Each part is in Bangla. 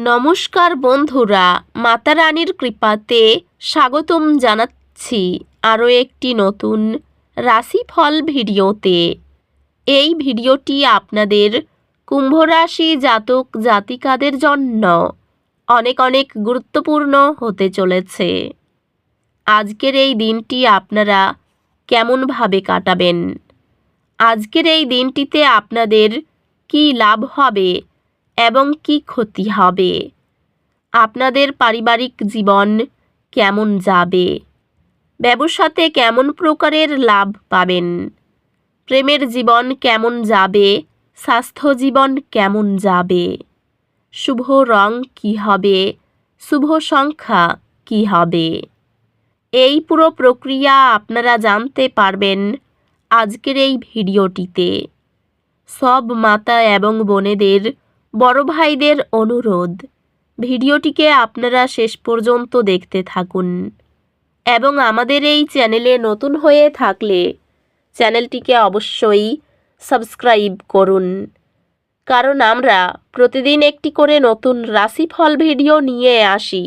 নমস্কার বন্ধুরা, মাতা রানীর কৃপাতে স্বাগতম জানাচ্ছি আরও একটি নতুন রাশিফল ভিডিওতে। এই ভিডিওটি আপনাদের কুম্ভ রাশি জাতক জাতিকাদের জন্য অনেক অনেক গুরুত্বপূর্ণ হতে চলেছে। আজকের এই দিনটি আপনারা কেমনভাবে কাটাবেন, আজকের এই দিনটিতে আপনাদের কী লাভ হবে এবং কি ক্ষতি হবে, আপনাদের পারিবারিক জীবন কেমন যাবে, ব্যবসাতে কেমন প্রকারের লাভ পাবেন, প্রেমের জীবন কেমন যাবে, স্বাস্থ্য জীবন কেমন যাবে, শুভ রং কী হবে, শুভ সংখ্যা কী হবে, এই পুরো প্রক্রিয়া আপনারা জানতে পারবেন আজকের এই ভিডিওটিতে। সব মাতা এবং বোনেদের, বড় ভাইদের অনুরোধ, ভিডিওটিকে আপনারা শেষ পর্যন্ত দেখতে থাকুন এবং আমাদের এই চ্যানেলে নতুন হয়ে থাকলে চ্যানেলটিকে অবশ্যই সাবস্ক্রাইব করুন, কারণ আমরা প্রতিদিন একটি করে নতুন রাশিফল ভিডিও নিয়ে আসি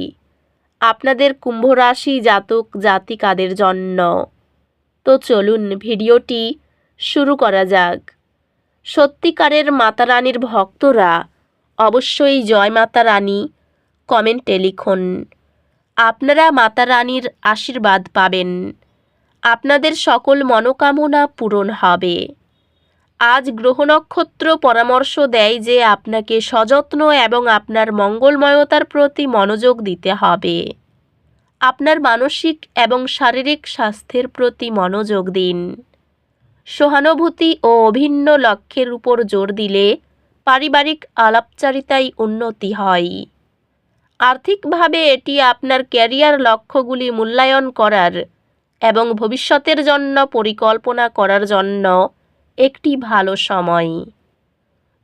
আপনাদের কুম্ভ রাশি জাতক জাতিকাদের জন্য। তো চলুন ভিডিওটি শুরু করা যাক। সত্যিকারের মাতা রানীর ভক্তরা অবশ্যই জয় মাতা রানী কমেন্টে লিখুন। আপনারা মাতা রানীর আশীর্বাদ পাবেন, আপনাদের সকল মনোকামনা পূরণ হবে। আজ গ্রহ নক্ষত্র পরামর্শ দেয় যে আপনাকে সযত্ন এবং আপনার মঙ্গলময়তার প্রতি মনোযোগ দিতে হবে। আপনার মানসিক এবং শারীরিক স্বাস্থ্যের প্রতি মনোযোগ দিন। সহানুভূতি ও অভিন্ন লক্ষ্যের উপর জোর দিলে পারিবারিক আলাপচারিতায় উন্নতি হয়। আর্থিকভাবে এটি আপনার ক্যারিয়ার লক্ষ্যগুলি মূল্যায়ন করার এবং ভবিষ্যতের জন্য পরিকল্পনা করার জন্য একটি ভালো সময়।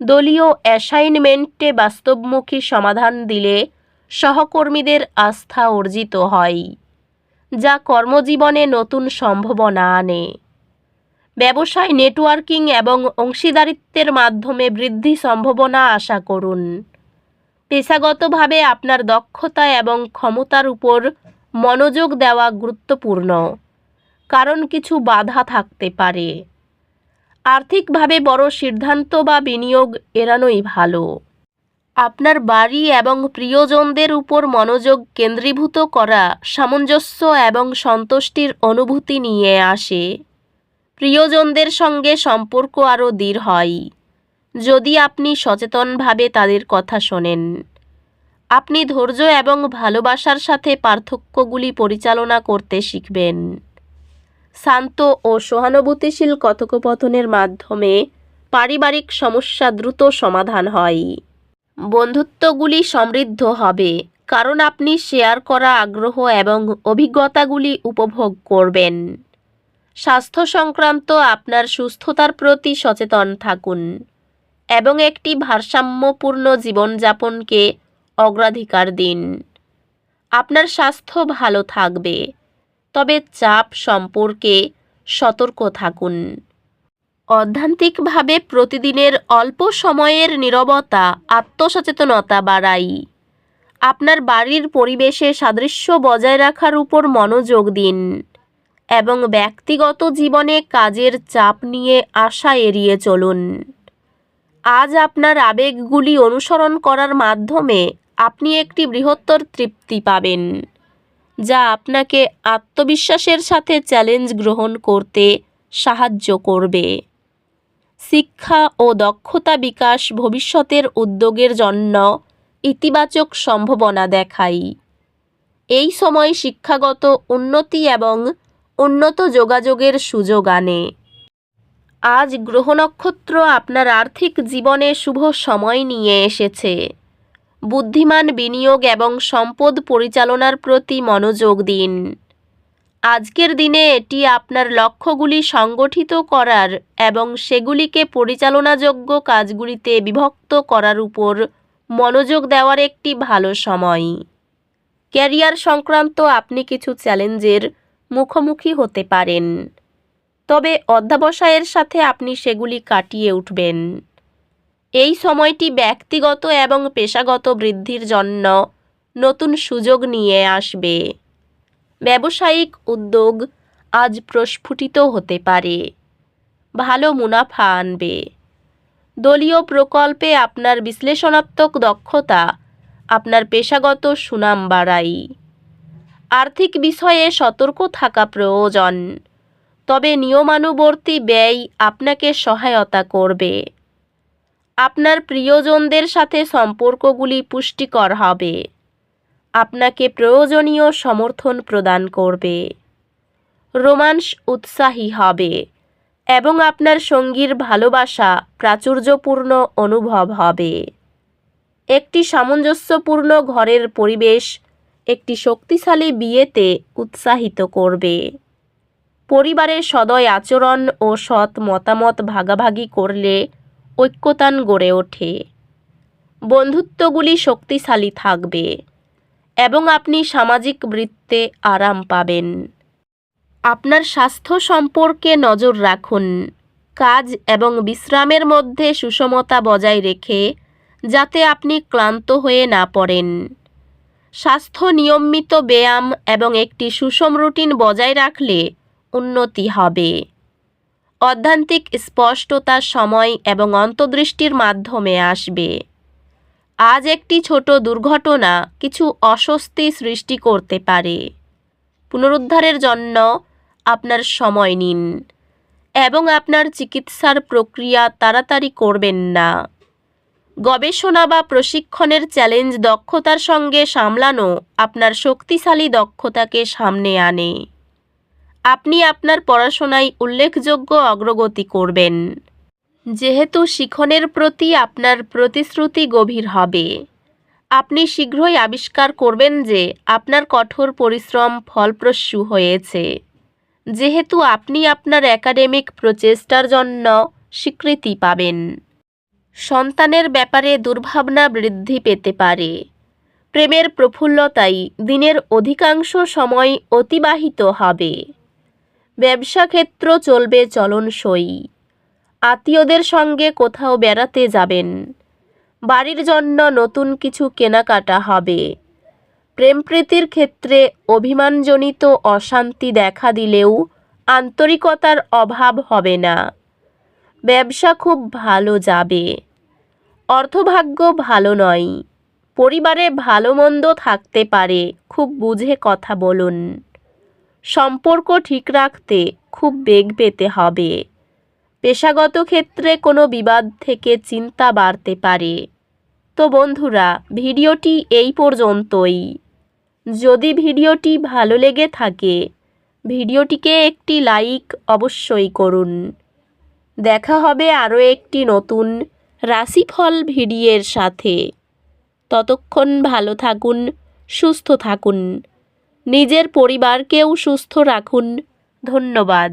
দলীয় অ্যাসাইনমেন্টে বাস্তবমুখী সমাধান দিলে সহকর্মীদের আস্থা অর্জিত হয়, যা কর্মজীবনে নতুন সম্ভাবনা আনে। ব্যবসায় নেটওয়ার্কিং এবং অংশীদারিত্বের মাধ্যমে বৃদ্ধি সম্ভাবনা আশা করুন। পেশাগতভাবে আপনার দক্ষতা এবং ক্ষমতার উপর মনোযোগ দেওয়া গুরুত্বপূর্ণ, কারণ কিছু বাধা থাকতে পারে। আর্থিকভাবে বড় সিদ্ধান্ত বা বিনিয়োগ এড়ানোই ভালো। আপনার বাড়ি এবং প্রিয়জনদের উপর মনোযোগ কেন্দ্রীভূত করা সামঞ্জস্য এবং সন্তুষ্টির অনুভূতি নিয়ে আসে। প্রিয়জনদের সঙ্গে সম্পর্ক আরও দৃঢ় হয় যদি আপনি সচেতনভাবে তাদের কথা শোনেন। আপনি ধৈর্য এবং ভালোবাসার সাথে পার্থক্যগুলি পরিচালনা করতে শিখবেন। শান্ত ও সহানুভূতিশীল কথোপকথনের মাধ্যমে পারিবারিক সমস্যা দ্রুত সমাধান হয়। বন্ধুত্বগুলি সমৃদ্ধ হবে, কারণ আপনি শেয়ার করা আগ্রহ এবং অভিজ্ঞতাগুলি উপভোগ করবেন। স্বাস্থ্য সংক্রান্ত আপনার সুস্থতার প্রতি সচেতন থাকুন এবং একটি ভারসাম্যপূর্ণ জীবনযাপনকে অগ্রাধিকার দিন। আপনার স্বাস্থ্য ভালো থাকবে, তবে চাপ সম্পর্কে সতর্ক থাকুন। অধ্যাত্মিকভাবে প্রতিদিনের অল্প সময়ের নীরবতা আত্মসচেতনতা বাড়ায়। আপনার বাড়ির পরিবেশে সাদৃশ্য বজায় রাখার উপর মনোযোগ দিন এবং ব্যক্তিগত জীবনে কাজের চাপ নিয়ে আশা এড়িয়ে চলুন। আজ আপনার আবেগগুলি অনুসরণ করার মাধ্যমে আপনি একটি বৃহত্তর তৃপ্তি পাবেন, যা আপনাকে আত্মবিশ্বাসের সাথে চ্যালেঞ্জ গ্রহণ করতে সাহায্য করবে। শিক্ষা ও দক্ষতা বিকাশ ভবিষ্যতের উদ্যোগের জন্য ইতিবাচক সম্ভাবনা দেখায়। এই সময় শিক্ষাগত উন্নতি এবং উন্নত যোগাযোগের সুযোগ আনে। আজ গ্রহ নক্ষত্র আপনার আর্থিক জীবনে শুভ সময় নিয়ে এসেছে। বুদ্ধিমান বিনিয়োগ এবং সম্পদ পরিচালনার প্রতি মনোযোগ দিন। আজকের দিনে এটি আপনার লক্ষ্যগুলি সংগঠিত করার এবং সেগুলিকে পরিচালনাযোগ্য কাজগুলিতে বিভক্ত করার উপর মনোযোগ দেওয়ার একটি ভালো সময়। ক্যারিয়ার সংক্রান্ত আপনি কিছু চ্যালেঞ্জের মুখোমুখি হতে পারেন, তবে অধ্যবসায়ের সাথে আপনি সেগুলি কাটিয়ে উঠবেন। এই সময়টি ব্যক্তিগত এবং পেশাগত বৃদ্ধির জন্য নতুন সুযোগ নিয়ে আসবে। ব্যবসায়িক উদ্যোগ আজ প্রস্ফুটিত হতে পারে, ভালো মুনাফা আনবে। দলীয় প্রকল্পে আপনার বিশ্লেষণাত্মক দক্ষতা আপনার পেশাগত সুনাম বাড়ায়। আর্থিক বিষয়ে সতর্ক থাকা প্রয়োজন, তবে নিয়মানুবর্তী ব্যয় আপনাকে সহায়তা করবে। আপনার প্রিয়জনদের সাথে সম্পর্কগুলি পুষ্টিকর হবে, আপনাকে প্রয়োজনীয় সমর্থন প্রদান করবে। রোমান্স উৎসাহী হবে এবং আপনার সঙ্গীর ভালোবাসা প্রাচুর্যপূর্ণ অনুভব হবে। একটি সামঞ্জস্যপূর্ণ ঘরের পরিবেশ একটি শক্তিশালী বিয়েতে উৎসাহিত করবে। পরিবারের সদয় আচরণ ও সৎ মতামত ভাগাভাগি করলে ঐক্যতান গড়ে ওঠে। বন্ধুত্বগুলি শক্তিশালী থাকবে এবং আপনি সামাজিক বৃত্তে আরাম পাবেন। আপনার স্বাস্থ্য সম্পর্কে নজর রাখুন। কাজ এবং বিশ্রামের মধ্যে সুষমতা বজায় রেখে যাতে আপনি ক্লান্ত হয়ে না পড়েন। স্বাস্থ্য নিয়মিত ব্যায়াম এবং একটি সুষম রুটিন বজায় রাখলে উন্নতি হবে। অধ্যাত্মিক স্পষ্টতা সময় এবং অন্তর্দৃষ্টির মাধ্যমে আসবে। আজ একটি ছোট দুর্ঘটনা কিছু অস্বস্তি সৃষ্টি করতে পারে। পুনরুদ্ধারের জন্য আপনার সময় নিন এবং আপনার চিকিৎসার প্রক্রিয়া তাড়াতাড়ি করবেন না। গবেষণা বা প্রশিক্ষণের চ্যালেঞ্জ দক্ষতার সঙ্গে সামলানো আপনার শক্তিশালী দক্ষতাকে সামনে আনে। আপনি আপনার পড়াশোনায় উল্লেখযোগ্য অগ্রগতি করবেন, যেহেতু শিখনের প্রতি আপনার প্রতিশ্রুতি গভীর হবে। আপনি শীঘ্রই আবিষ্কার করবেন যে আপনার কঠোর পরিশ্রম ফলপ্রসূ হয়েছে, যেহেতু আপনি আপনার একাডেমিক প্রচেষ্টার জন্য স্বীকৃতি পাবেন। সন্তানের ব্যাপারে দুর্ভাবনা বৃদ্ধি পেতে পারে। প্রেমের প্রফুল্লতায় দিনের অধিকাংশ সময় অতিবাহিত হবে। ব্যবসা ক্ষেত্র চলবে চলনসই। আত্মীয়দের সঙ্গে কোথাও বেড়াতে যাবেন। বাড়ির জন্য নতুন কিছু কেনাকাটা হবে। প্রেমপ্রীতির ক্ষেত্রে অভিমানজনিত অশান্তি দেখা দিলেও আন্তরিকতার অভাব হবে না। ব্যবসা খুব ভালো যাবে। অর্থভাগ্য ভালো নয়। পরিবারে ভালো মন্দ থাকতে পারে, খুব বুঝে কথা বলুন। সম্পর্ক ঠিক রাখতে খুব বেগ পেতে হবে। পেশাগত ক্ষেত্রে কোনো বিবাদ থেকে চিন্তা বাড়তে পারে। তো বন্ধুরা, ভিডিওটি এই পর্যন্তই। যদি ভিডিওটি ভালো লেগে থাকে ভিডিওটিকে একটি লাইক অবশ্যই করুন। দেখা হবে আরও একটি নতুন রাশিফল ভিডিওর সাথে। ততক্ষণ ভালো থাকুন, সুস্থ থাকুন, নিজের পরিবারকেও সুস্থ রাখুন। ধন্যবাদ।